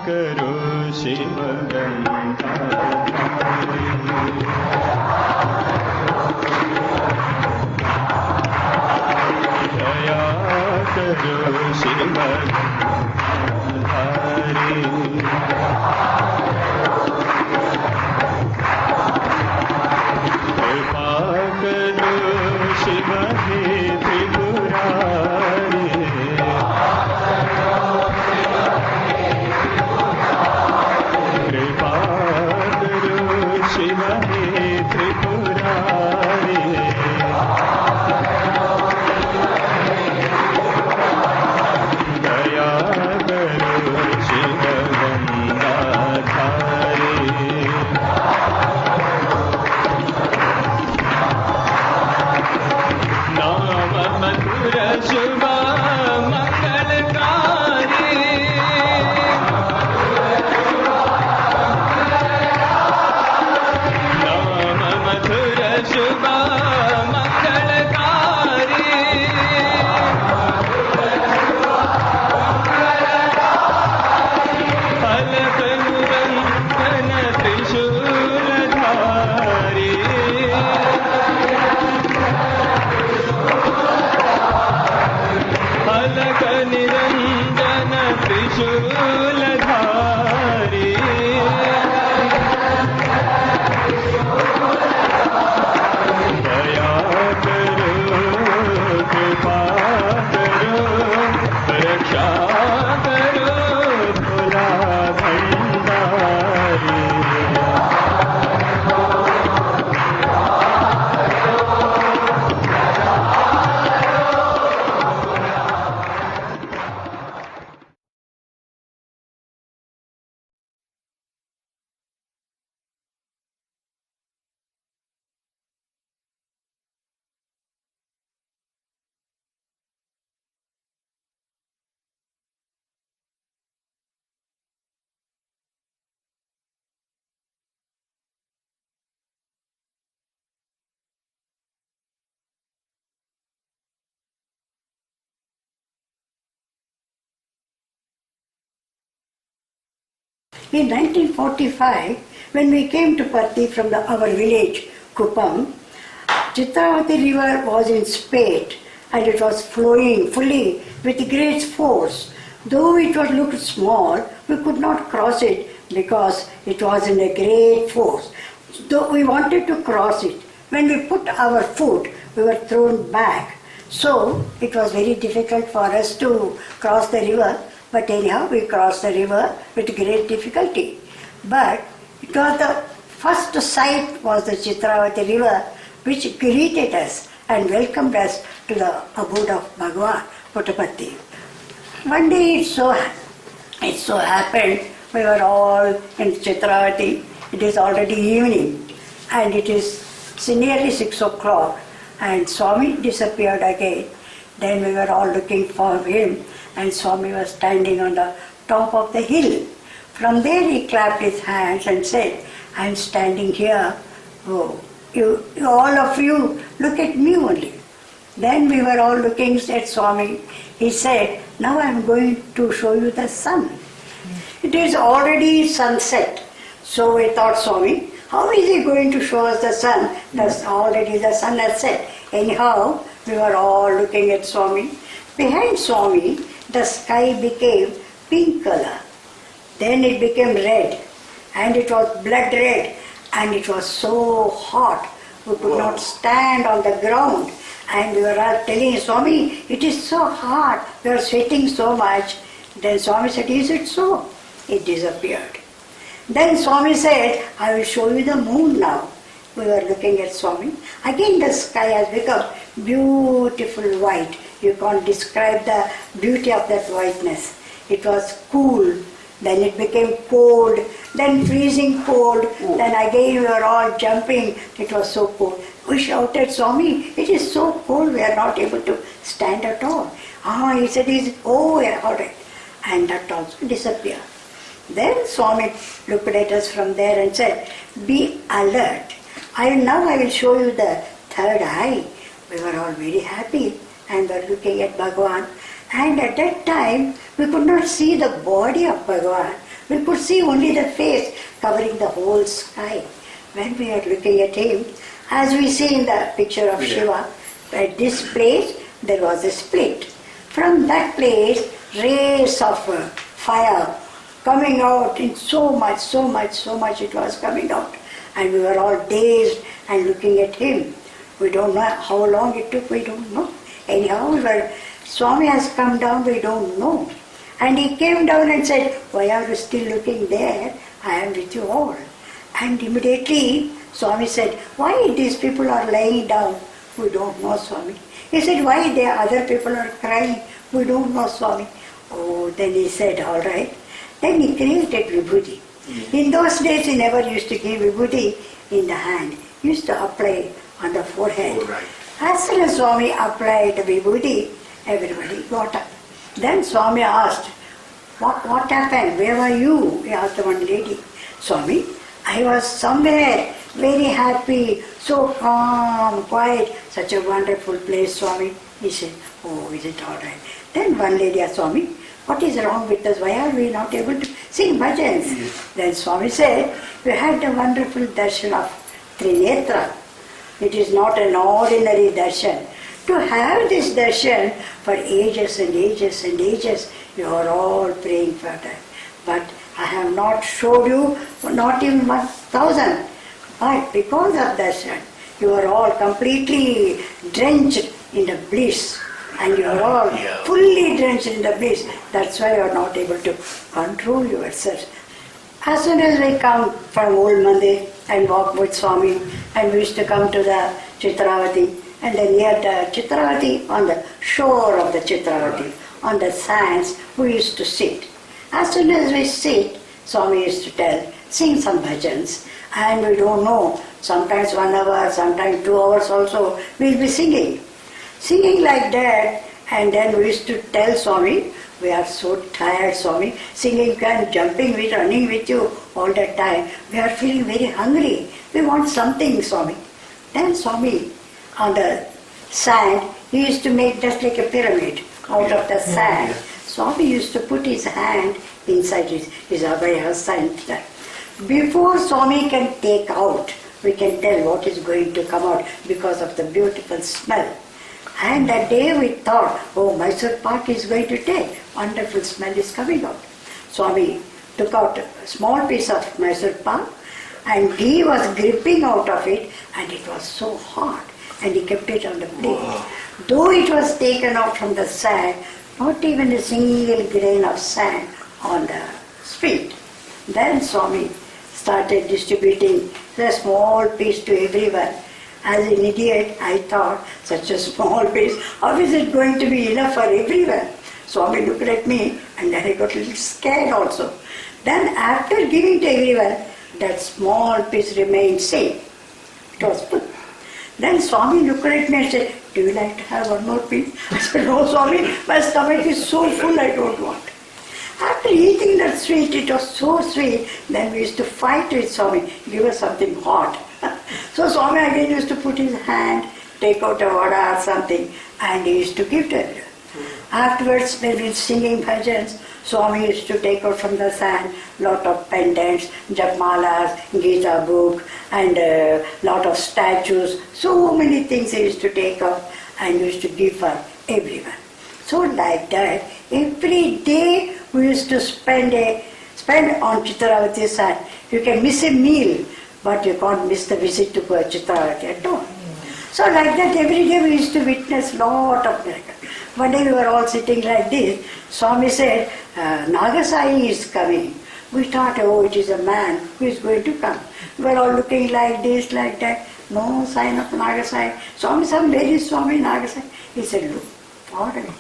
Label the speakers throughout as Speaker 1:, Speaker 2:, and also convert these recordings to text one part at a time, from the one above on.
Speaker 1: करो शिव दया करो शिव कृपा करो शिव हे त्रिपुरारी कृपा करो शिव हे त्रिपुरारी दया करो शिव गंगाधारी नाम मधुर शुभ मंगलकारी नाम मधुर शुभ मंगलकारी फलक निरंजन त्रिशूलधारी फलक निरंजन त्रिशूलधारी दया करो कृपा करो रक्षा करो Bhola Bhandari
Speaker 2: In 1945, when we came to Parthi from our village, Kuppam, Chitravathi river was in spate and it was flowing fully with great force. Though it was looked small, we could not cross it because it was in a great force. Though we wanted to cross it, when we put our foot, we were thrown back. So it was very difficult for us to cross the river. But anyhow, we crossed the river with great difficulty. But it was the first sight was the Chitravathi river, which greeted us and welcomed us to the abode of Bhagavan, Puttaparthi. One day it so happened, we were all in Chitravathi. It is already evening and it is nearly 6 o'clock and Swami disappeared again. Then we were all looking for him and Swami was standing on the top of the hill. From there he clapped his hands and said, I am standing here. Oh, you all of you look at me only. Then we were all looking at Swami. He said, now I am going to show you the sun. It is already sunset. So we thought, Swami, how is he going to show us the sun? Already the sun has set. Anyhow, we were all looking at Swami. Behind Swami, the sky became pink color. Then it became red, and it was blood red, and it was so hot. We could not stand on the ground. And we were all telling Swami, it is so hot, we are sweating so much. Then Swami said, is it so? It disappeared. Then Swami said, I will show you the moon now. We were looking at Swami. Again the sky has become beautiful white. You can't describe the beauty of that whiteness. It was cool, then it became cold, then freezing cold, then again we were all jumping. It was so cold. We shouted, Swami, it is so cold, we are not able to stand at all. He said, oh, yeah, all right. And that also disappeared. Then Swami looked at us from there and said, be alert. Now I will show you the third eye. We were all very happy and were looking at Bhagavan. And at that time, we could not see the body of Bhagavan. We could see only the face covering the whole sky. When we are looking at him, as we see in the picture of Shiva, at this place there was a split. From that place, rays of fire coming out in so much it was coming out. And we were all dazed and looking at him. We don't know how long it took, we don't know. Anyhow, Swami has come down, we don't know. And he came down and said, why are you still looking there? I am with you all. And immediately Swami said, why these people are lying down? We don't know, Swami. He said, why the other people are crying? We don't know, Swami. Oh, then he said, all right. Then he created vibhuti. In those days he never used to give vibhuti in the hand. He used to apply on the forehead. As soon as Swami applied vibhuti, everybody got up. Then Swami asked, what happened? Where were you? He asked one lady. Swami, I was somewhere very happy, so calm, quiet, such a wonderful place, Swami. He said, oh, is it all right? Then one lady asked Swami, what is wrong with us? Why are we not able to sing bhajans? Then Swami said, we had a wonderful darshan of Trinetra. It is not an ordinary darshan. To have this darshan for ages and ages and ages, you are all praying for that. But I have not showed you, not even 1,000. But because of darshan, you are all completely drenched in the bliss. And you are all fully drenched in the bliss. That's why you are not able to control yourself. As soon as we come from old Mandir and walk with Swami, and we used to come to the Chitravathi, and then near the Chitravathi, on the shore of the Chitravathi, on the sands, we used to sit. As soon as we sit, Swami used to tell, sing some bhajans. And we don't know, sometimes 1 hour, sometimes 2 hours also, we'll be singing. Singing like that, and then we used to tell Swami, we are so tired, Swami, singing and jumping with, running with you all the time. We are feeling very hungry. We want something, Swami. Then Swami, on the sand, he used to make just like a pyramid out of the sand. Swami used to put his hand inside his abhaya sand. Before Swami can take out, we can tell what is going to come out because of the beautiful smell. And that day we thought, oh, Mysore Pak is going to take. Wonderful smell is coming out. Swami took out a small piece of Mysore Pak and he was gripping out of it, and it was so hot, and he kept it on the plate. Wow. Though it was taken out from the sand, not even a single grain of sand on the spit. Then Swami started distributing the small piece to everyone. As an idiot, I thought, such a small piece, how is it going to be enough for everyone? Swami looked at me, and then I got a little scared also. Then after giving to everyone, that small piece remained same. It was full. Then Swami looked at me and said, do you like to have one more piece? I said, no, Swami, my stomach is so full, I don't want. After eating that sweet, it was so sweet, then we used to fight with Swami, give us something hot. So Swami again used to put his hand, take out a vada or something, and he used to give to everyone. Afterwards, when we were singing bhajans, Swami used to take out from the sand lot of pendants, japmalas, Gita book, and lot of statues. So many things he used to take out and used to give for everyone. So like that, every day we used to spend on Chitravathi sand. You can miss a meal, but you can't miss the visit to Chitravathi at all. So like that, every day we used to witness lot of miracles. One day we were all sitting like this. Swami said, Nagasai is coming. We thought, oh, it is a man who is going to come. We were all looking like this, like that. No sign of Nagasai. Swami said, where is Swami Nagasai? He said, look, far away.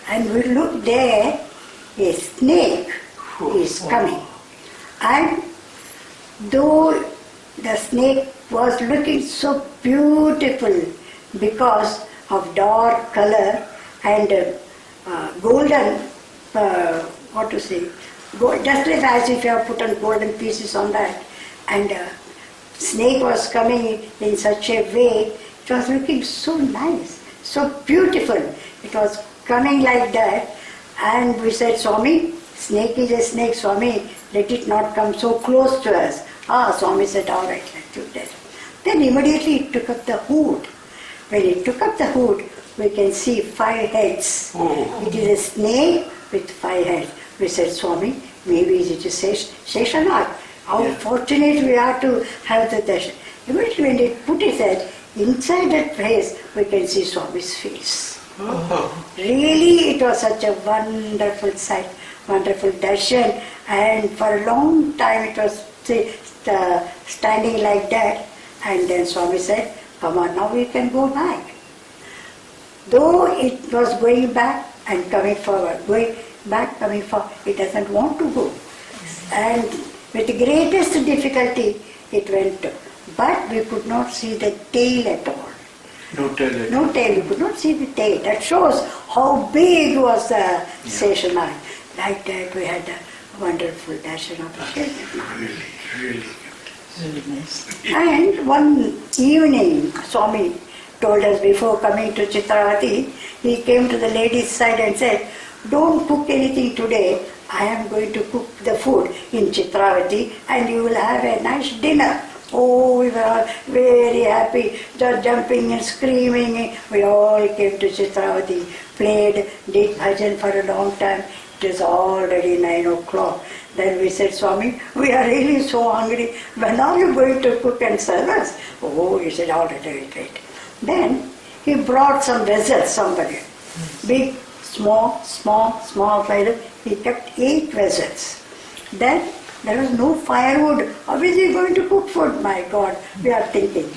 Speaker 2: And we looked there, a snake is coming. And though the snake was looking so beautiful because of dark color and golden, just like as if you have put on golden pieces on that. And snake was coming in such a way, it was looking so nice, so beautiful. It was coming like that. And we said, Swami, snake is a snake, Swami, let it not come so close to us. Swami said, all right, let's do that. Then immediately it took up the hood. When it took up the hood, we can see 5 heads. It is a snake with 5 heads. We said, Swami, maybe it is Sheshanag. How fortunate we are to have the darshan. Immediately when it put its head, inside that place, we can see Swami's face. Really, it was such a wonderful sight, wonderful darshan. And for a long time it was standing like that. And then Swami said, come on, now we can go back. Though it was going back and coming forward, going back, coming forward, it doesn't want to go. And with the greatest difficulty, it went to. But we could not see the tail at all.
Speaker 3: No tail.
Speaker 2: No tail, we could not see the tail. That shows how big was the Seshanag. Like that we had a wonderful darshan of Seshanag.
Speaker 3: Really.
Speaker 2: Very nice. And one evening, Swami told us before coming to Chitravathi, he came to the ladies' side and said, don't cook anything today, I am going to cook the food in Chitravathi and you will have a nice dinner. Oh, we were all very happy, just jumping and screaming. We all came to Chitravathi, played, did bhajan for a long time. It was already 9 o'clock. Then we said, Swami, we are really so hungry. When are you going to cook and serve us? Oh, he said, all right, wait. Then he brought some vessels, somebody. Big, small vessels. He kept 8 vessels. Then there was no firewood. How is he going to cook food? My God, we are thinking.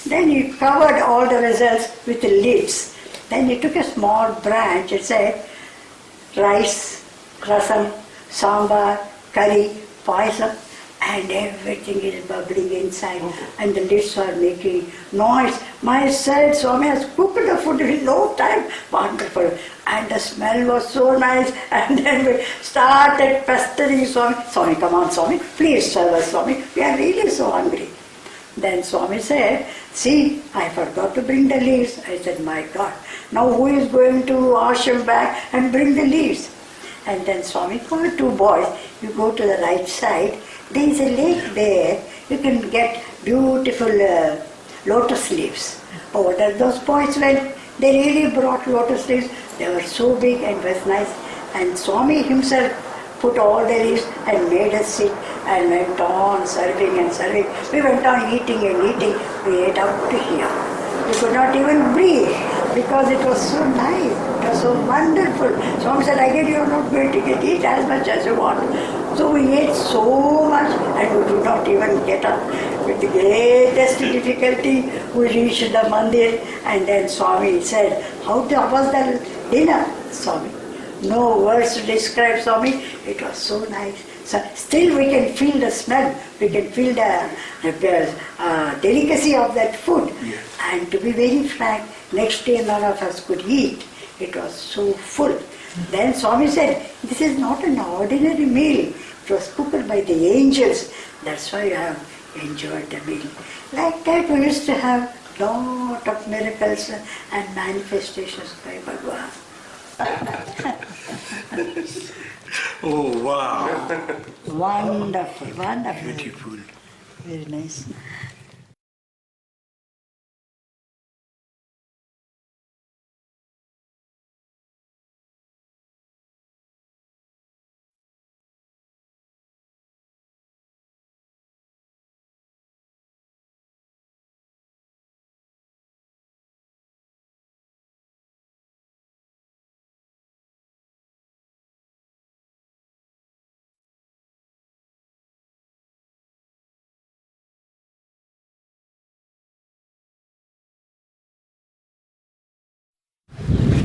Speaker 2: Then he covered all the vessels with lids. Then he took a small branch and said, rice, rasam, sambar, curry, payasam, and everything is bubbling inside. And the lids are making noise. My said, Swami has cooked the food in no time. Wonderful. And the smell was so nice. And then we started pestering Swami. Swami, come on, Swami. Please serve us, Swami. We are really so hungry. Then Swami said, see, I forgot to bring the leaves. I said, my God, now who is going to ashram back and bring the leaves? And then Swami called 2 boys. You go to the right side. There is a lake there. You can get beautiful lotus leaves. Oh, those boys went. They really brought lotus leaves. They were so big and was nice. And Swami himself put all the leaves and made us sit and went on serving and serving. We went on eating and eating. We ate up to here. We could not even breathe because it was so nice. It was so wonderful. Swami said, again you are not going to eat as much as you want. So we ate so much and we could not even get up. With the greatest difficulty we reached the mandir and then Swami said, how was the dinner, Swami? No words to describe, Swami. It was so nice. So still we can feel the smell. We can feel the delicacy of that food.
Speaker 3: Yes.
Speaker 2: And to be very frank, next day none of us could eat. It was so full. Then Swami said, this is not an ordinary meal. It was cooked by the angels. That's why I have enjoyed the meal. Like that we used to have lot of miracles and manifestations by Bhagavan.
Speaker 3: Oh, wow.
Speaker 2: Wonderful.
Speaker 3: Beautiful.
Speaker 2: Very nice.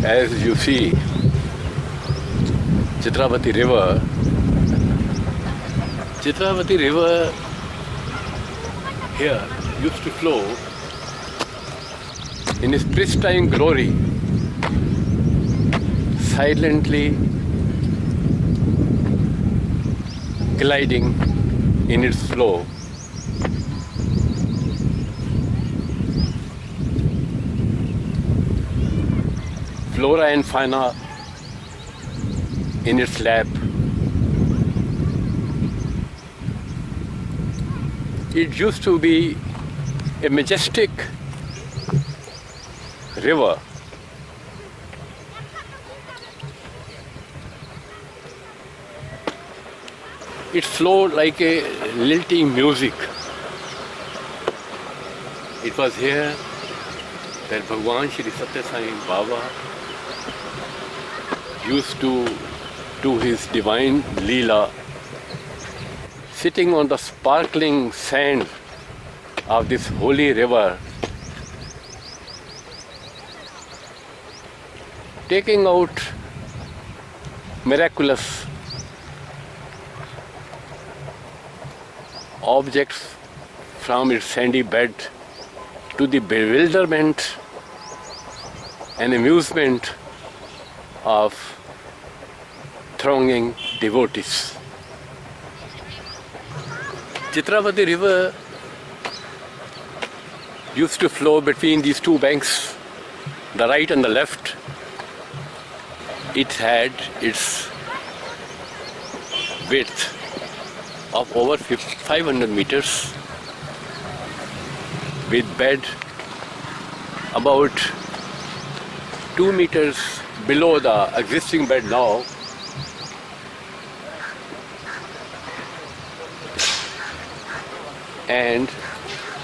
Speaker 4: As you see, Chitravathi river here used to flow in its pristine glory, silently gliding in its flow. Flora and fauna in its lap, it used to be a majestic river. It flowed like a lilting music. It was here that Bhagwan Shri Sathya Sai Baba used to do his divine Leela, sitting on the sparkling sand of this holy river, taking out miraculous objects from its sandy bed to the bewilderment and amusement of thronging devotees. Chitravathi river used to flow between these two banks, the right and the left. It had its width of over 500 meters, with bed about 2 meters below the existing bed now. And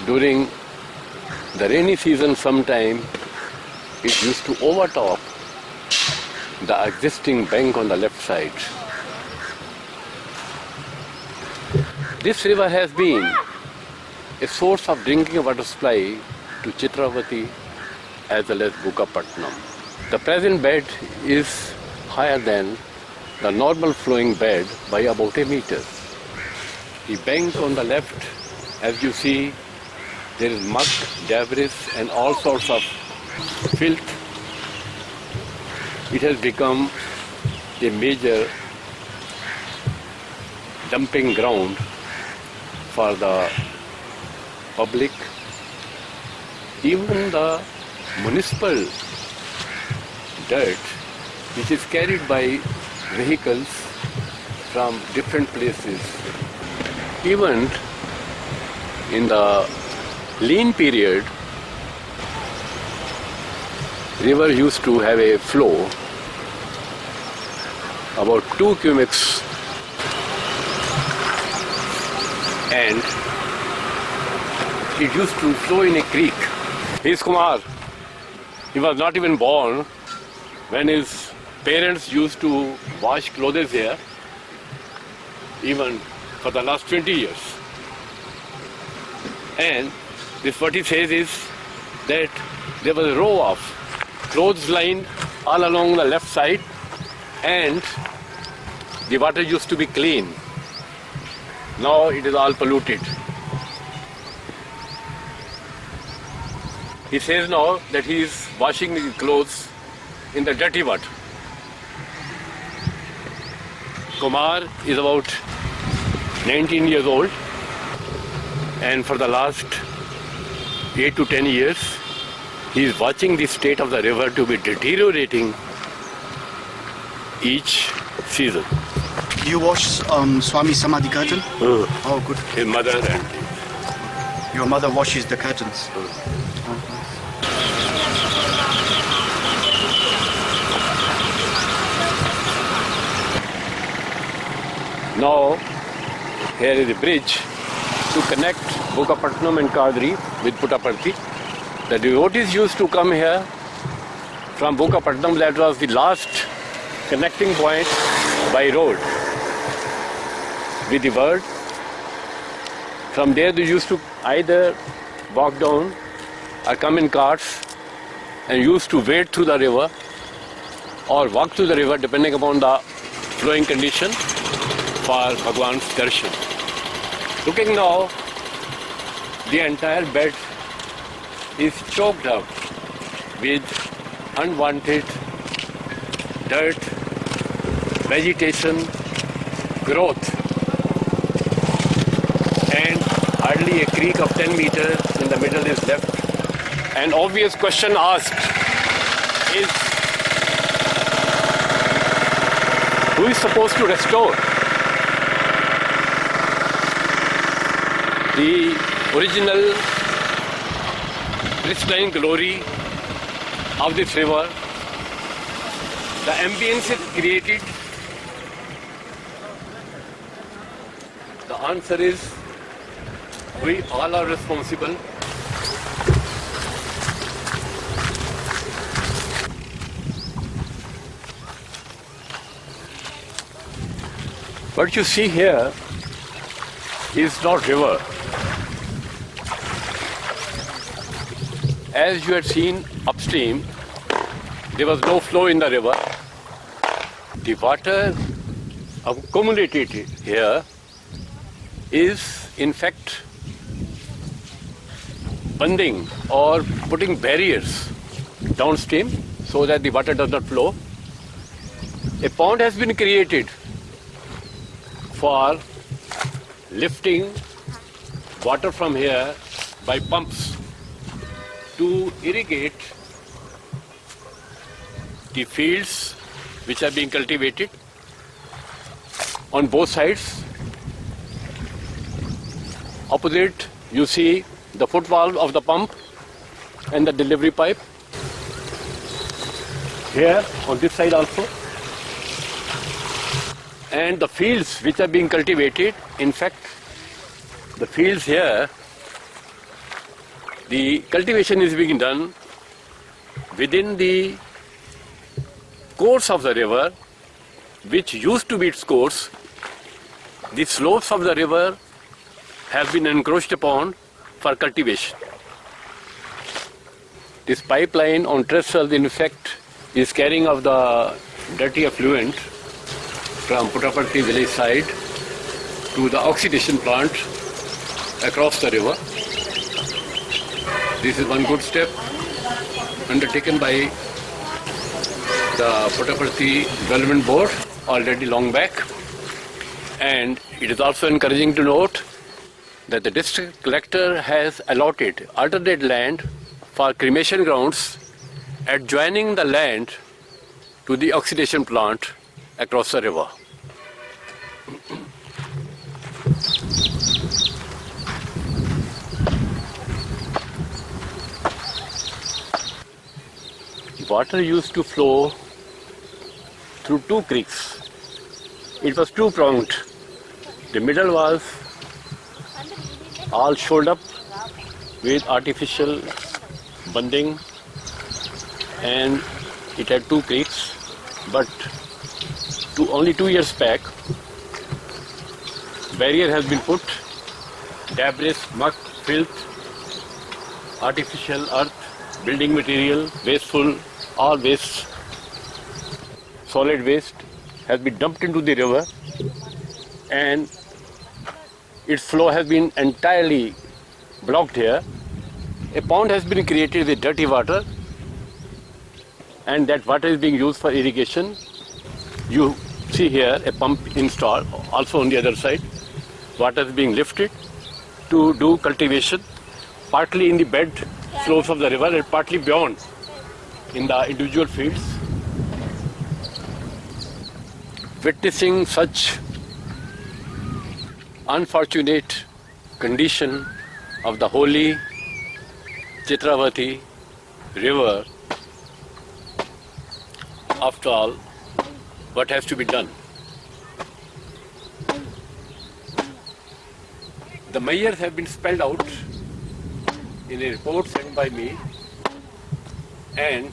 Speaker 4: during the rainy season sometime, it used to overtop the existing bank on the left side. This river has been a source of drinking water supply to Chitravathi as well as Puttaparthi. The present bed is higher than the normal flowing bed by about a meter. The bank on the left, as you see, there is muck, debris and all sorts of filth. It has become a major dumping ground for the public. Even the municipal dirt, which is carried by vehicles from different places, even in the lean period, river used to have a flow about 2 cubics, and it used to flow in a creek. He's Kumar. He was not even born when his parents used to wash clothes here, even for the last 20 years. And this what he says is that there was a row of clothes lined all along the left side, and the water used to be clean. Now it is all polluted. He says now that he is washing his clothes in the dirty water. Kumar is about 19 years old, and for the last 8 to 10 years he is watching the state of the river to be deteriorating each season.
Speaker 5: You wash Swami Samadhi curtain? Oh, good.
Speaker 4: His mother and
Speaker 5: Your mother washes the curtains?
Speaker 4: now here is a bridge to connect Puttaparthi and Kadri with Puttaparthi. The devotees used to come here from Puttaparthi. That was the last connecting point by road with the world. From there they used to either walk down or come in carts and used to wade through the river or walk through the river depending upon the flowing condition for Bhagwan's darshan. Looking now, the entire bed is choked up with unwanted dirt, vegetation, growth, and hardly a creek of 10 meters in the middle is left. An obvious question asked is, who is supposed to restore? the original pristine glory of this river, the ambience it created. The answer is we all are responsible. What you see here is not river. As you had seen upstream, there was no flow in the river. The water accumulated here is in fact bunding or putting barriers downstream so that the water does not flow. A pond has been created for lifting water from here by pumps to irrigate the fields which are being cultivated on both sides. Opposite, you see the foot valve of the pump and the delivery pipe. Here, on this side also. And the fields which are being cultivated, in fact, the fields here, the cultivation is being done within the course of the river, which used to be its course. The slopes of the river have been encroached upon for cultivation. This pipeline on trestles, in fact, is carrying of the dirty effluent from Puttaparthi village side to the oxidation plant across the river. This is one good step undertaken by the Puttaparthi Development Board already long back. And it is also encouraging to note that the district collector has allotted alternate land for cremation grounds adjoining the land to the oxidation plant across the river. Water used to flow through two creeks. It was two-pronged. The middle was all shored up with artificial bunding, and it had two creeks. But only 2 years back, barrier has been put, debris, muck, filth, artificial earth, building material, wasteful, all waste, solid waste has been dumped into the river, and its flow has been entirely blocked here. A pond has been created with dirty water, and that water is being used for irrigation. You see here a pump installed, also on the other side. Water is being lifted to do cultivation, partly in the bed slopes of the river and partly beyond in the individual fields. Witnessing such unfortunate condition of the holy Chitravathi river, after all, what has to be done? The measures have been spelled out in a report sent by me, and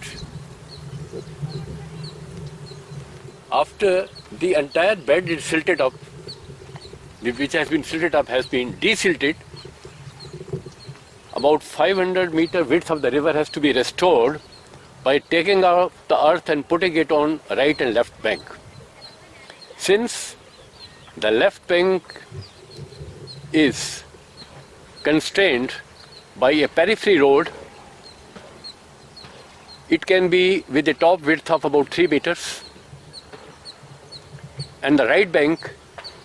Speaker 4: after the entire bed is silted up, which has been silted up has been desilted, about 500 meter width of the river has to be restored by taking out the earth and putting it on right and left bank. Since the left bank is constrained by a periphery road, it can be with a top width of about 3 meters, and the right bank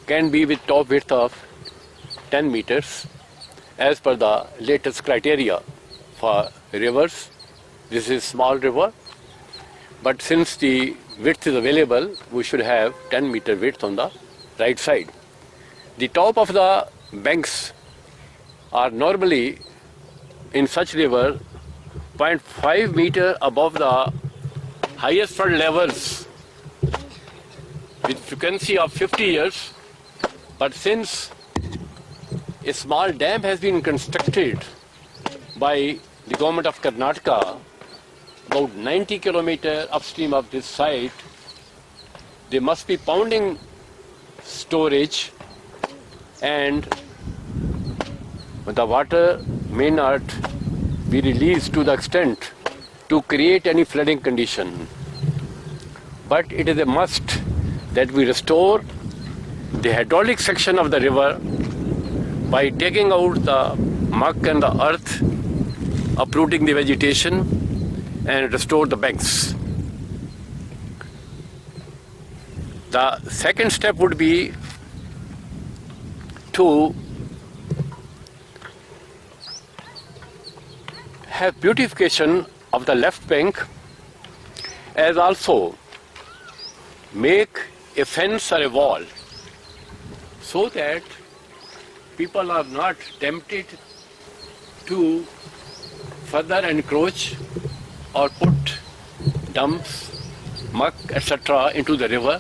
Speaker 4: can be with top width of 10 meters as per the latest criteria for rivers. This is small river, but since the width is available, we should have 10 meter width on the right side. The top of the banks are normally in such river 0.5 meter above the highest flood levels with frequency of 50 years. But since a small dam has been constructed by the government of Karnataka about 90 kilometers upstream of this site, they must be pounding storage, and the water may not be released to the extent to create any flooding condition. But it is a must that we restore the hydraulic section of the river by taking out the muck and the earth, uprooting the vegetation, and restore the banks. The second step would be to have beautification of the left bank, as also make a fence or a wall so that people are not tempted to further encroach or put dumps, muck, etc. into the river,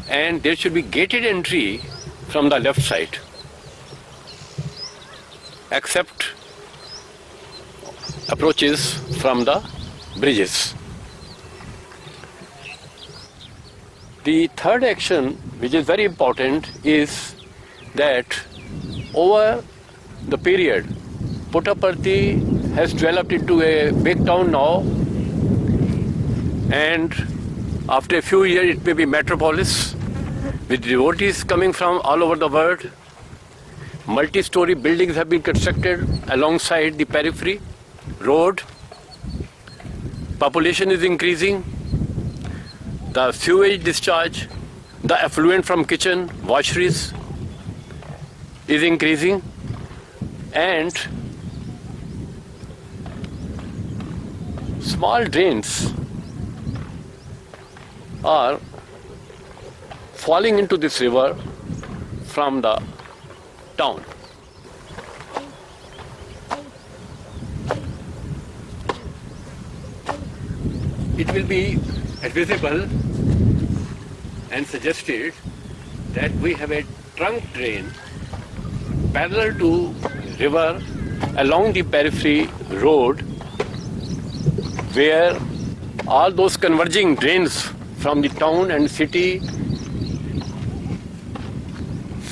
Speaker 4: and there should be gated entry from the left side, except approaches from the bridges. The third action, which is very important, is that over the period, Puttaparthi has developed into a big town now, and after a few years it may be metropolis with devotees coming from all over the world. Multi-story buildings have been constructed alongside the periphery road. Population is increasing. The sewage discharge, the effluent from kitchen, washeries is increasing, and small drains are falling into this river from the town. It will be advisable and suggested that we have a trunk drain parallel to river along the periphery road, where all those converging drains from the town and city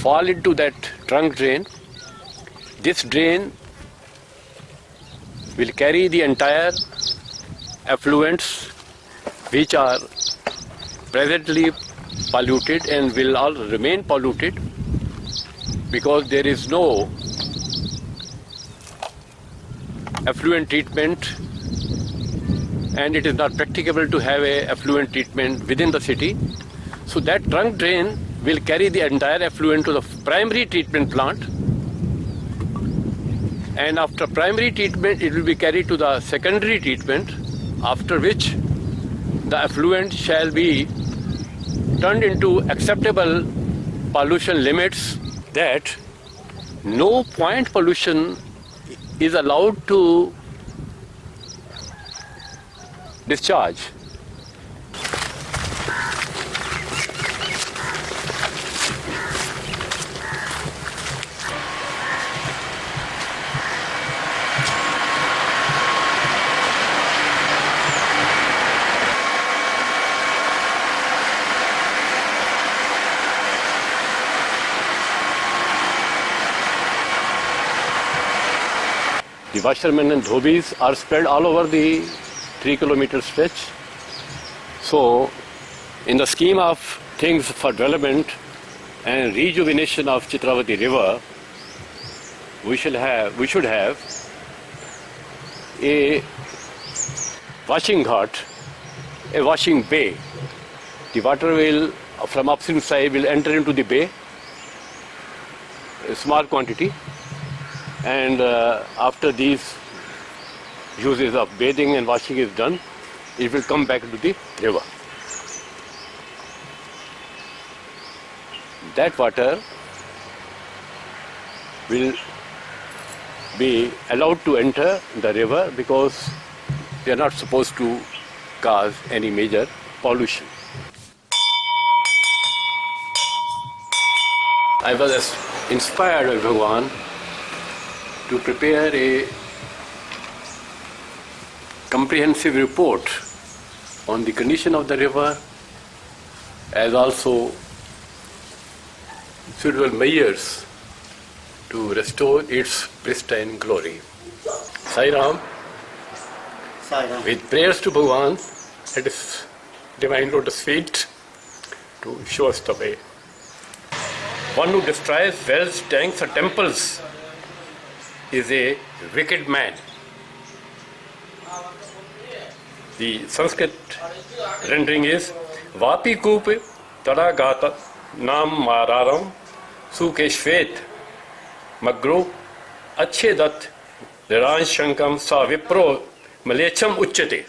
Speaker 4: fall into that trunk drain. This drain will carry the entire effluents which are presently polluted and will all remain polluted, because there is no effluent treatment, and it is not practicable to have a effluent treatment within the city. So that trunk drain will carry the entire effluent to the primary treatment plant, and after primary treatment it will be carried to the secondary treatment, after which the effluent shall be turned into acceptable pollution limits, that no point pollution is allowed to discharge. The washermen and dhobis are spread all over the 3-kilometer stretch. So, in the scheme of things for development and rejuvenation of Chitravathi river, we should have a washing ghat, a washing bay. The water will, from upstream side, will enter into the bay, a small quantity, and after these uses of bathing and washing is done, it will come back to the river. That water will be allowed to enter the river because they are not supposed to cause any major pollution. I was inspired by Bhagavan to prepare a comprehensive report on the condition of the river, as also suitable measures to restore its pristine glory. Sai Ram, with prayers to Bhagavan at his divine lotus feet to show us the way. One who destroys wells, tanks or temples is a wicked man. The Sanskrit rendering is Vapi Kup Tadagata Nam Mararam Sukeshvet Magro Achedat Niran Shankam Sa Vipro Malecham Uchate.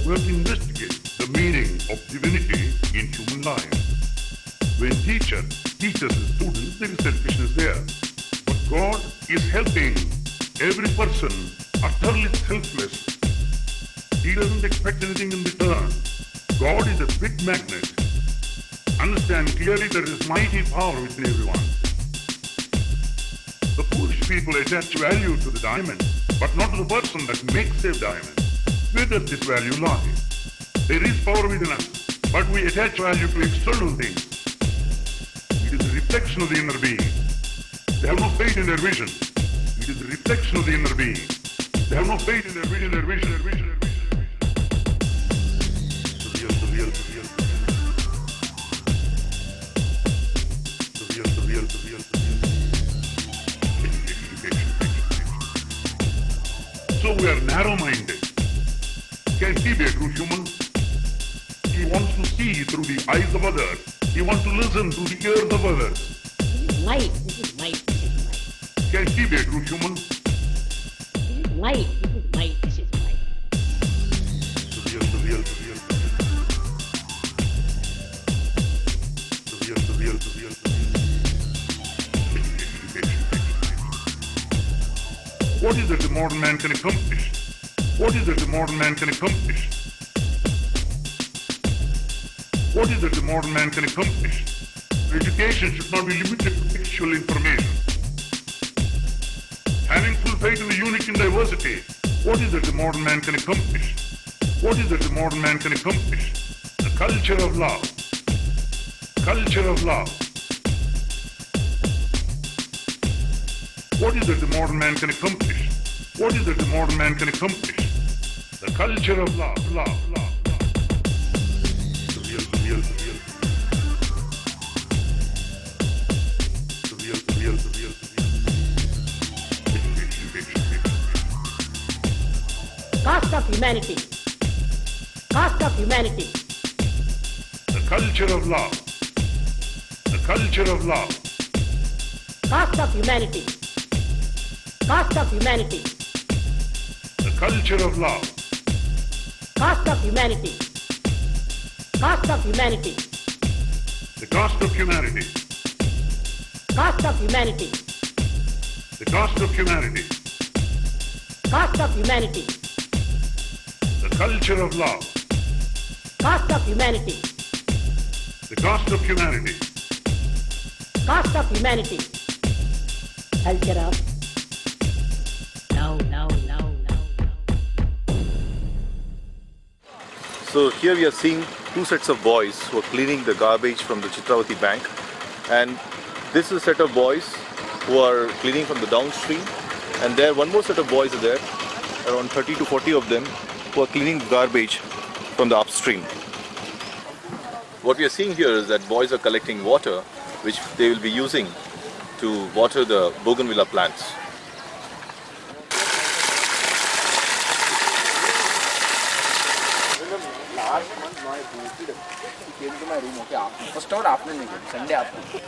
Speaker 6: We have to investigate the meaning of divinity in human life. When teacher teaches his students, there is selfishness there. But God is helping every person utterly selfless. He doesn't expect anything in return. God is a big magnet. Understand clearly there is mighty power within everyone. The foolish people attach value to the diamond, but not to the person that makes the diamond. Where does this value lie? There is power within us, but we attach value to external things. It is a reflection of the inner being. They have no faith in their vision. It is a reflection of the inner being. They have no faith in their vision, The real. So we are narrow-minded. Can he be a true human? He wants to see through the eyes of others. He wants to listen through the ears of others.
Speaker 7: This is light.
Speaker 6: Can he be a true human?
Speaker 7: This is light.
Speaker 6: The real. What is it the modern man can accomplish? What is it the modern man can accomplish? Education should not be limited to textual information. Having full faith in the unique in diversity, what is it the modern man can accomplish? The culture of love. What is it the modern man can accomplish? The culture of love. The real.
Speaker 7: Cost of humanity.
Speaker 6: The culture of love.
Speaker 7: Cost of humanity.
Speaker 6: The culture of love.
Speaker 7: Cost of humanity. Cost of humanity.
Speaker 6: The cost of humanity.
Speaker 7: Cost of humanity.
Speaker 6: The cost of humanity.
Speaker 7: Cost of humanity.
Speaker 6: The culture of love.
Speaker 7: Cost of humanity.
Speaker 6: The cost of humanity.
Speaker 7: Cost of humanity. Culture of now.
Speaker 8: So here we are seeing two sets of boys who are cleaning the garbage from the Chitravathi bank, and this is a set of boys who are cleaning from the downstream, and there one more set of boys are there, around 30 to 40 of them, who are cleaning garbage from the upstream. What we are seeing here is that boys are collecting water which they will be using to water the bougainvillea plants.
Speaker 9: First hour afternoon, Sunday afternoon.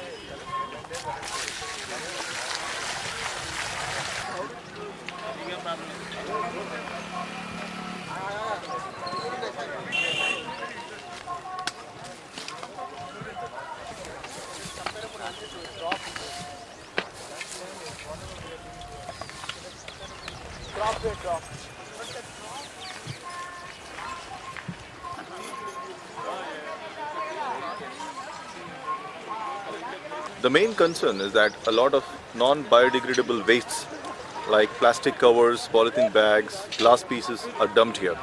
Speaker 8: The main concern is that a lot of non-biodegradable wastes like plastic covers, polythene bags, glass pieces are dumped here.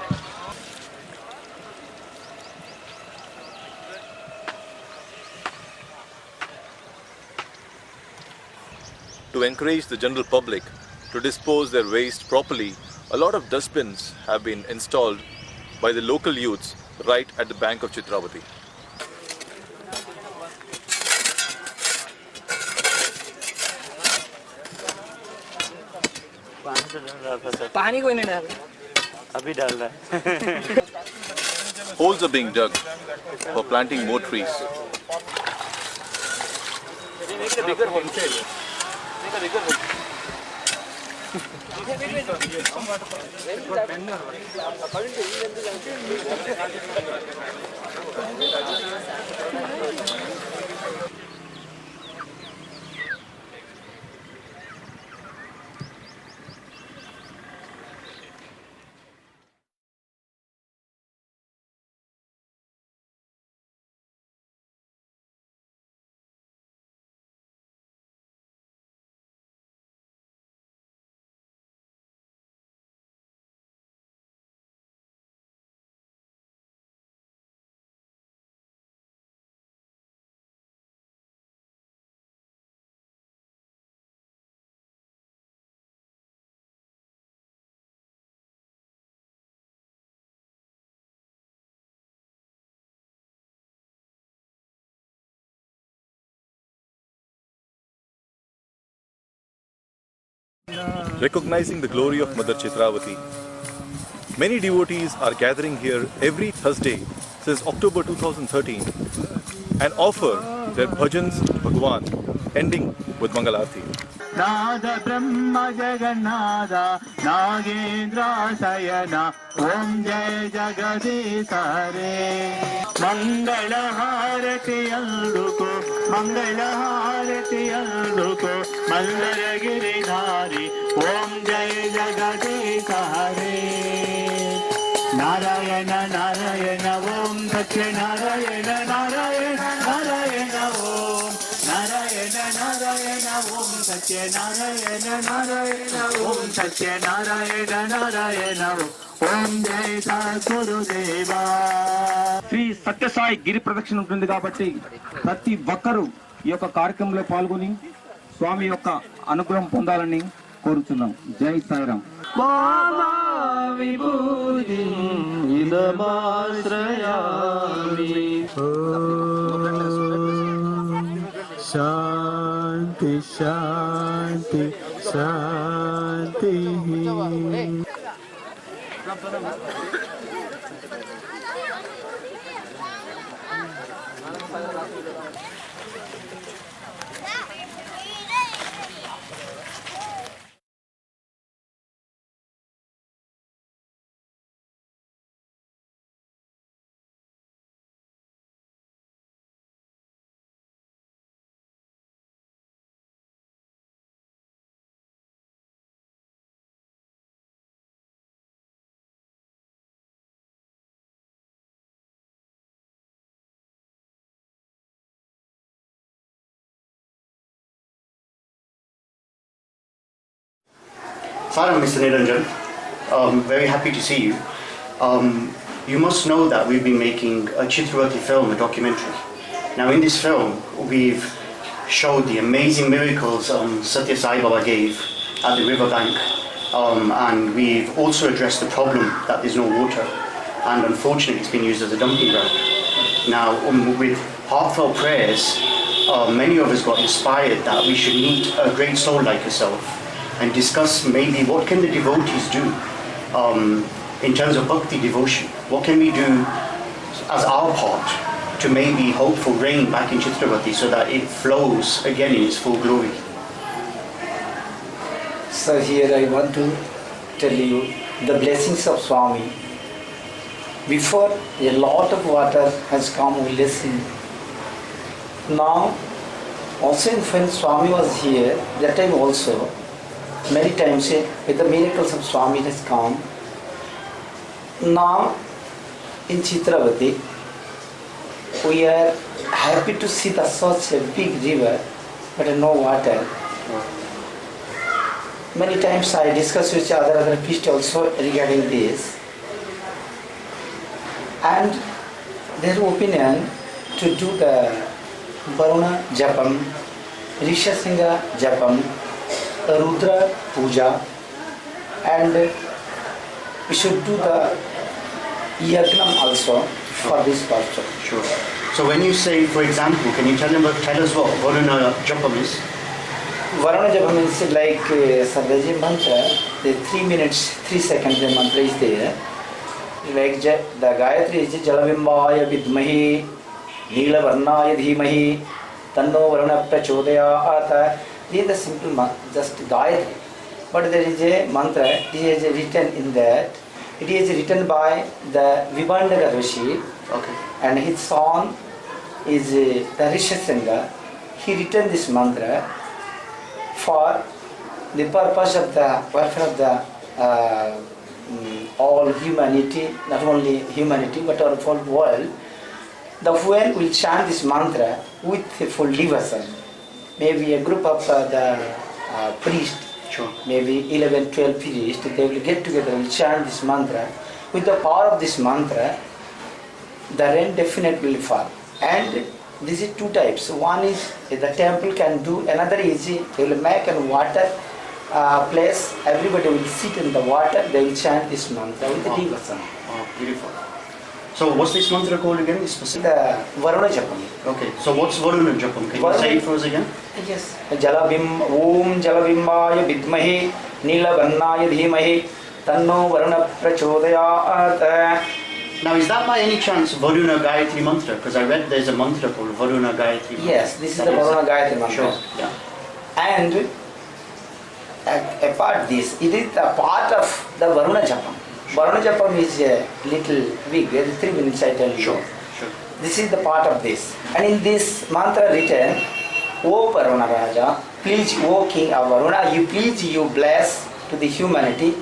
Speaker 8: To encourage the general public to dispose their waste properly, a lot of dustbins have been installed by the local youths right at the bank of Chitravathi.
Speaker 9: पानी कोई नहीं डाल
Speaker 1: अभी डाल रहा है
Speaker 8: Holes are being dug for planting more trees. Recognizing the glory of Mother Chitravathi, many devotees are gathering here every Thursday since October 2013 and offer their bhajans to Bhagwan, ending with Mangalarti.
Speaker 1: नाद ब्रह्म जगन्नाथ नागेंद्र शयन ओम जय जगदीश हरे मंगल हारति अंदुको मंगल हारति अंदुको मंगल गिरिधारी ओम जय जगदीश हरे नारायण नारायण ओम सत्य नारायण नारायण नारायण ओम नारायण नारायण ओम सत्य नारायण नारायण ओम सत्य नारायण नारायण ओम जय सद्गुरुदेवा
Speaker 10: శ్రీ సత్యసాయి గిరి ప్రదక్షిణ ఉంటుంది కాబట్టి ప్రతి ఒక్కరూ ఈ యొక్క కార్యక్రమంలో పాల్గొని స్వామి యొక్క అనుగ్రహం పొందాలని కోరుతున్నాం. జై సాయిరామ్.
Speaker 1: విభూతి ఇదమాశ్రయామి శాంతి శాంతి శాంతి
Speaker 5: Saram, Mr. Niranjan. Very happy to see you. You must know that we've been making a Chitravathi film, a documentary. Now in this film, we've showed the amazing miracles Sathya Sai Baba gave at the riverbank. And we've also addressed the problem that there's no water. And unfortunately, it's been used as a dumping ground. Now, with heartfelt prayers, many of us got inspired that we should meet a great soul like yourself and discuss maybe what can the devotees do in terms of bhakti devotion. What can we do as our part to maybe hope for rain back in Chitravathi so that it flows again in its full glory?
Speaker 11: So here I want to tell you the blessings of Swami. Before, a lot of water has come, we listen. Now, also when Swami was here, that time also, many times with the miracles of Swami has come. Now, in Chitravathi, we are happy to see such a big river, but no water. Many times I discuss with other priests also regarding this. And their opinion to do the Varuna Japam, Rishasingha Japam, Rudra Puja, and we should do the Yagnam also for this purpose.
Speaker 5: Sure. So when you say, for example, can you tell us what Varuna Japam is?
Speaker 11: Varuna Japam is like Sadhaji mantra, the 3 minutes, 3 seconds the mantra is there. Like the Gayatri is Jalabimbaya Vidmahi, Nila Varnaya Dhimahi, Tanno Varuna Prachodaya. This is the simple mantra, just Gayatri. But there is a mantra, it is written in that. It is written by the Vibhandaka Rishi,
Speaker 5: okay,
Speaker 11: and his son is the Rishasingha. He written this mantra for the purpose of the welfare of the all humanity, not only humanity but our whole world. The when will chant this mantra with full devotion. Maybe a group of the priests,
Speaker 5: sure,
Speaker 11: maybe 11, 12 priests, they will get together and chant this mantra. With the power of this mantra, the rain definitely will fall. And this is two types. One is the temple can do, another is they will make a water place, everybody will sit in the water, they will chant this mantra with the devotion.
Speaker 5: Oh, beautiful. So what's this mantra called again? The
Speaker 11: Varuna Japam.
Speaker 5: Okay, so what's Varuna Japam? Can you say it for us again?
Speaker 11: Yes. Om Jalabimbaya Vidmahi Nila Varnaya Dhimahi Tanno Varuna Prachodaya.
Speaker 5: Now, is that by any chance Varuna Gayatri mantra? Because I read there's a mantra called Varuna Gayatri mantra.
Speaker 11: Yes, this is the Varuna Gayatri mantra.
Speaker 5: Sure, yeah.
Speaker 11: And apart this, it is a part of the Varuna Japam. Varuna Japam is a little big, 3 minutes I tell you.
Speaker 5: Sure, sure.
Speaker 11: This is the part of this. And in this mantra written, O Varuna Raja, please, O King of Varuna, you bless to the humanity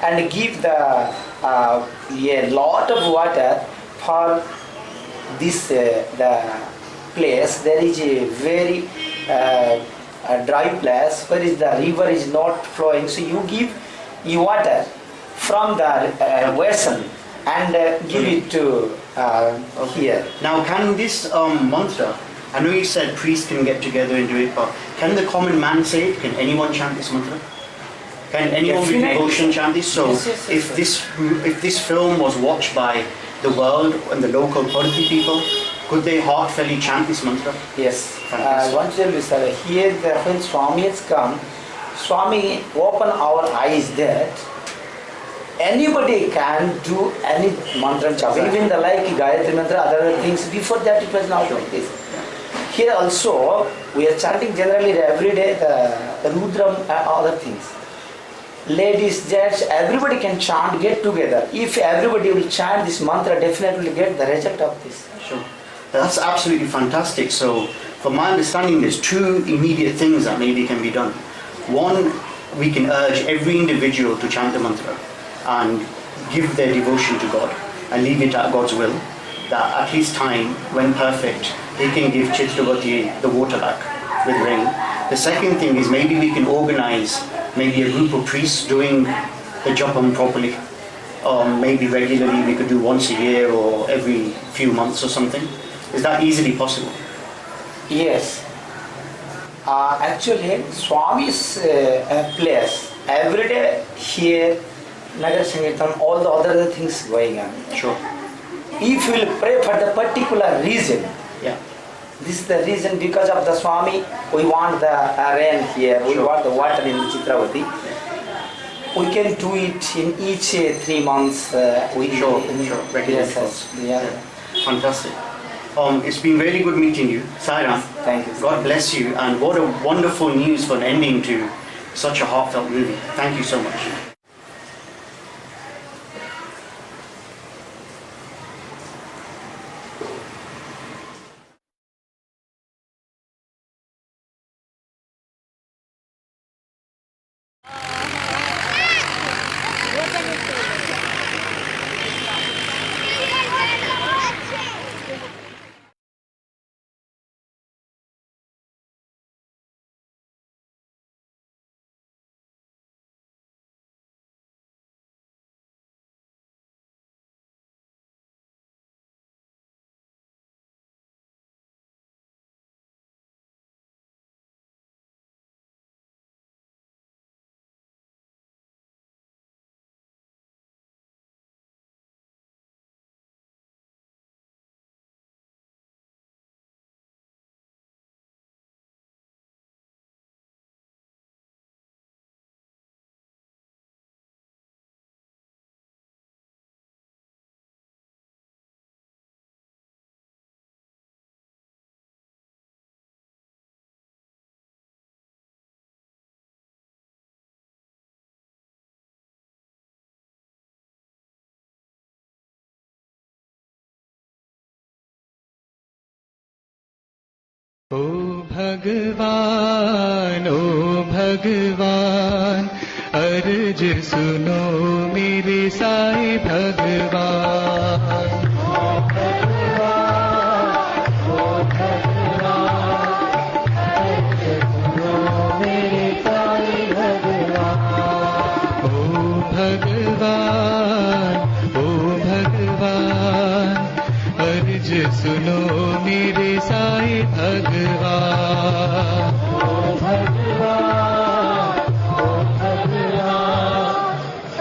Speaker 11: and give the a lot of water for this the place. There is a very a dry place where is the river is not flowing. So you give water from the basin and give it to here.
Speaker 5: Now, can this mantra, I know you said priests can get together and do it, but can the common man say it? Can anyone chant this mantra? Can anyone with devotion chant this? So
Speaker 11: yes.
Speaker 5: If this film was watched by the world and the local Puttaparthi people, could they heartfully chant this mantra?
Speaker 11: Yes. I want to tell you, sir, here when Swami has come, Swami opened our eyes that anybody can do any mantra japa, even the like Gayatri mantra, other things. Before that it was not like this. Here also we are chanting generally every day the Rudram and other things. Ladies, gents, everybody can chant, get together. If everybody will chant this mantra, definitely get the result of this.
Speaker 5: Sure. That's absolutely fantastic. So, from my understanding, there's two immediate things that maybe can be done. One, we can urge every individual to chant the mantra and give their devotion to God and leave it at God's will, that at His time, when perfect, He can give Chitravathi the water back with rain. The second thing is maybe we can organize maybe a group of priests doing the japam properly. Maybe regularly, we could do once a year or every few months or something. Is that easily possible?
Speaker 11: Yes. Actually, Swami's place, every day here, Nagar Sankirtan, all the other things going on.
Speaker 5: Sure.
Speaker 11: If you will pray for the particular reason,
Speaker 5: Yeah.
Speaker 11: this is the reason because of the Swami, we want the rain here, we want the water in the Chitravathi. We can do it in each 3 months.
Speaker 5: Sure. Regular
Speaker 11: Yes,
Speaker 5: calls.
Speaker 11: yeah.
Speaker 5: Fantastic. It's been very good meeting you, Sairam.
Speaker 11: Thank you.
Speaker 5: God bless you, and what a wonderful news for an ending to such a heartfelt movie. Thank you so much.
Speaker 1: ओ भगवान अर्ज सुनो मेरे साईं भगवान अर्ज सुनो मेरे साईं भगवान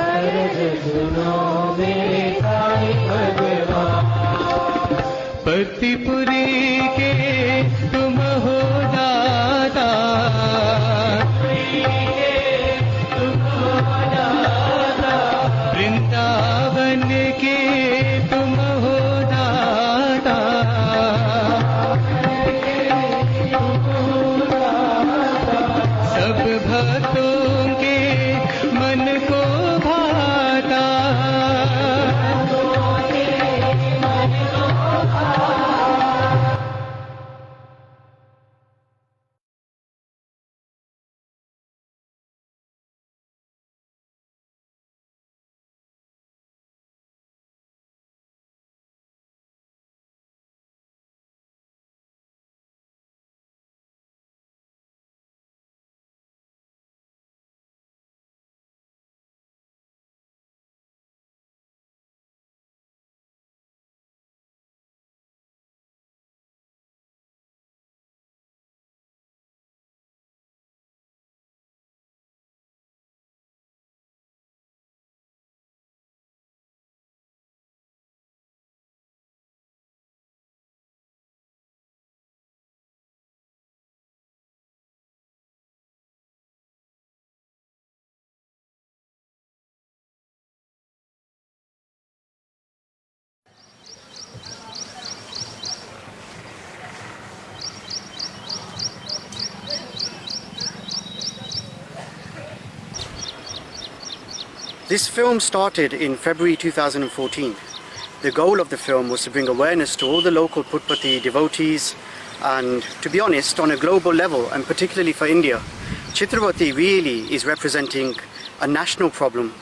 Speaker 1: अर्ज सुनो मेरे साईं भगवान पतिपुरी के तुम हो दाता वृंदावन के तुम हो दाता सब भक्तों के मन को भाता
Speaker 5: This film started in February 2014. The goal of the film was to bring awareness to all the local Puttaparthi devotees, and to be honest, on a global level, and particularly for India, Chitravathi really is representing a national problem,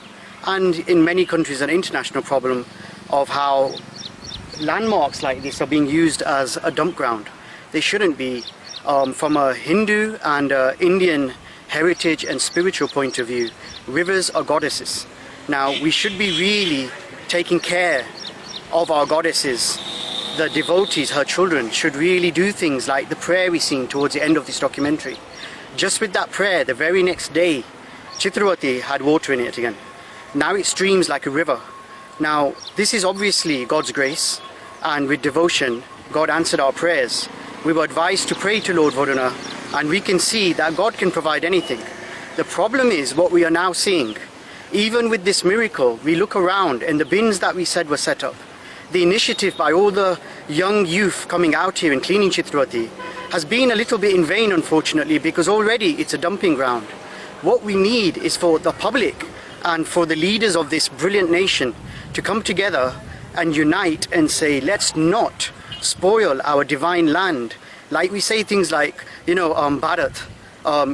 Speaker 5: and in many countries an international problem, of how landmarks like this are being used as a dump ground. They shouldn't be. From a Hindu and Indian heritage and spiritual point of view, rivers are goddesses. Now, we should be really taking care of our goddesses. The devotees, her children, should really do things like the prayer we sing towards the end of this documentary. Just with that prayer, the very next day, Chitravathi had water in it again. Now it streams like a river. Now, this is obviously God's grace, and with devotion, God answered our prayers. We were advised to pray to Lord Varuna, and we can see that God can provide anything. The problem is what we are now seeing. Even with this miracle, we look around and the bins that we said were set up, the initiative by all the young youth coming out here and cleaning Chitravathi has been a little bit in vain, unfortunately, because already it's a dumping ground. What we need is for the public and for the leaders of this brilliant nation to come together and unite and say, let's not spoil our divine land. Like we say things like, Bharat,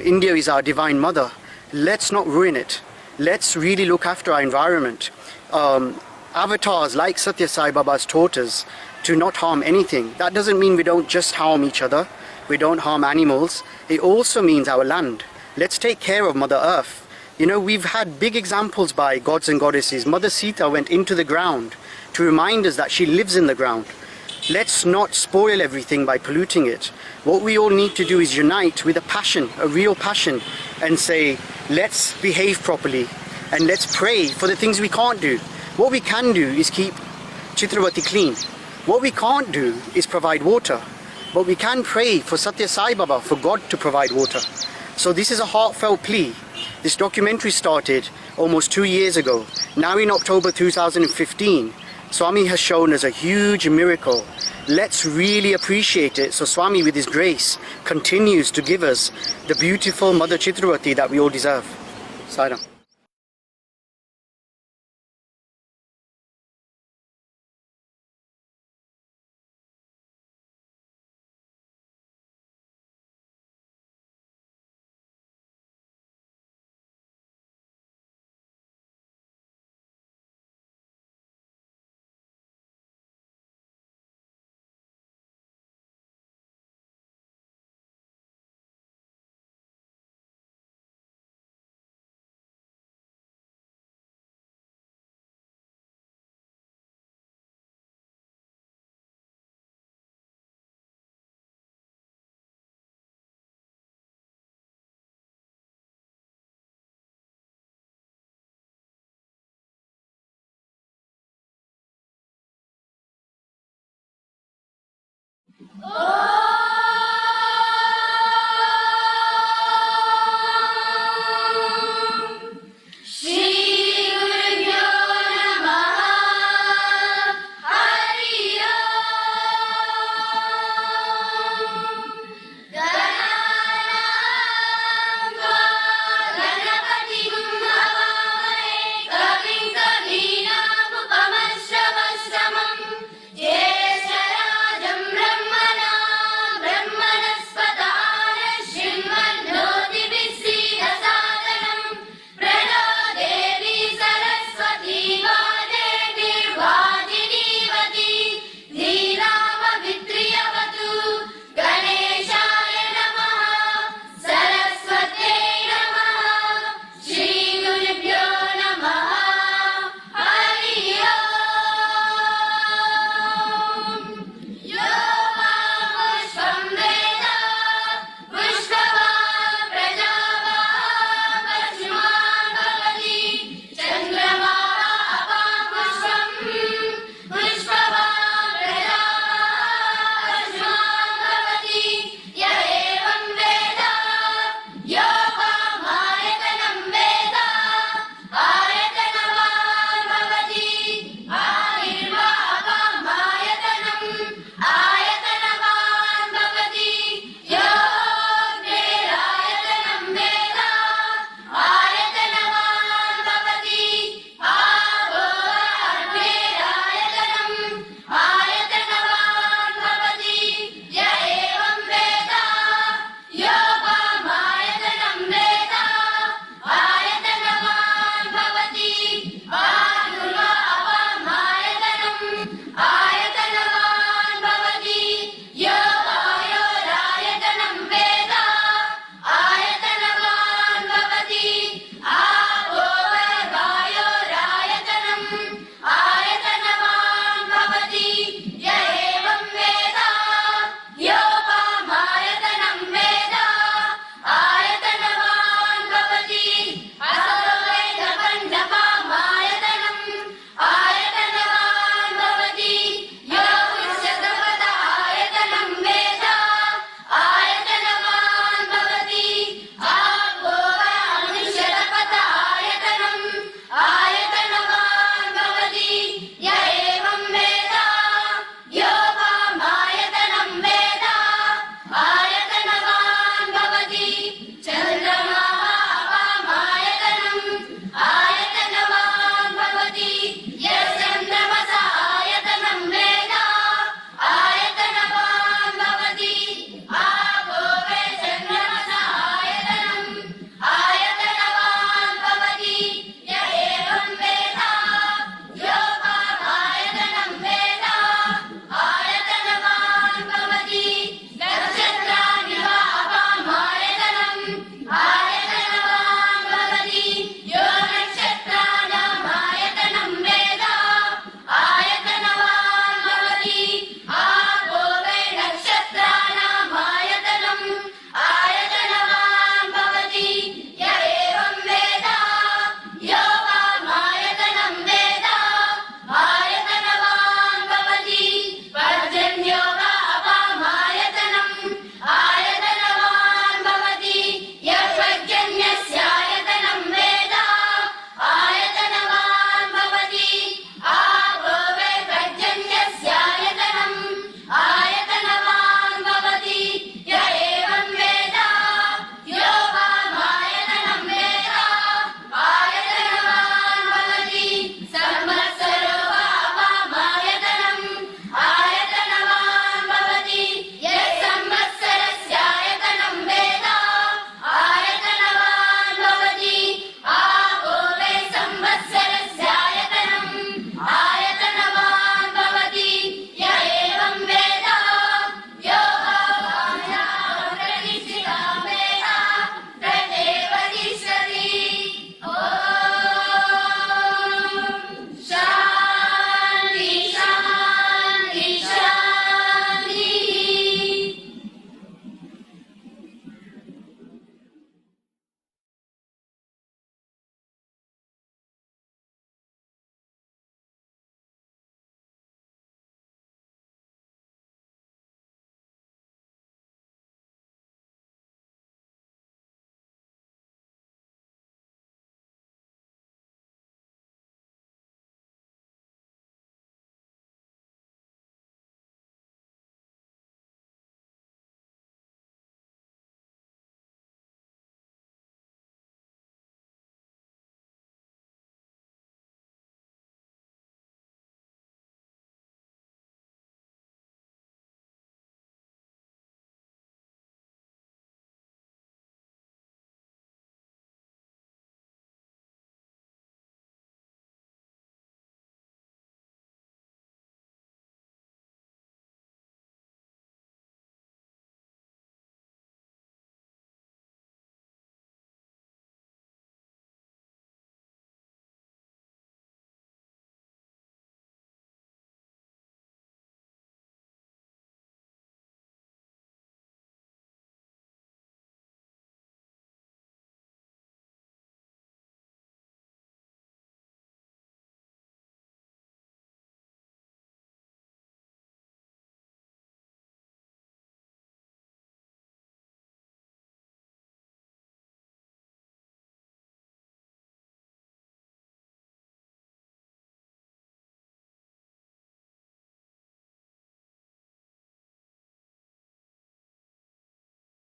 Speaker 5: India is our divine mother. Let's not ruin it. Let's really look after our environment. Avatars like Sathya Sai Baba has taught us to not harm anything. That doesn't mean we don't just harm each other. We don't harm animals. It also means our land. Let's take care of Mother Earth. We've had big examples by gods and goddesses. Mother Sita went into the ground to remind us that she lives in the ground. Let's not spoil everything by polluting it. What we all need to do is unite with a passion, a real passion, and say, let's behave properly and let's pray for the things we can't do. What we can do is keep Chitravathi clean. What we can't do is provide water. But we can pray for Sathya Sai Baba, for God to provide water. So this is a heartfelt plea. This documentary started almost 2 years ago. Now in October 2015, Swami has shown us a huge miracle. Let's really appreciate it so Swami with his grace continues to give us the beautiful Mother Chitravathi that we all deserve. Sairam.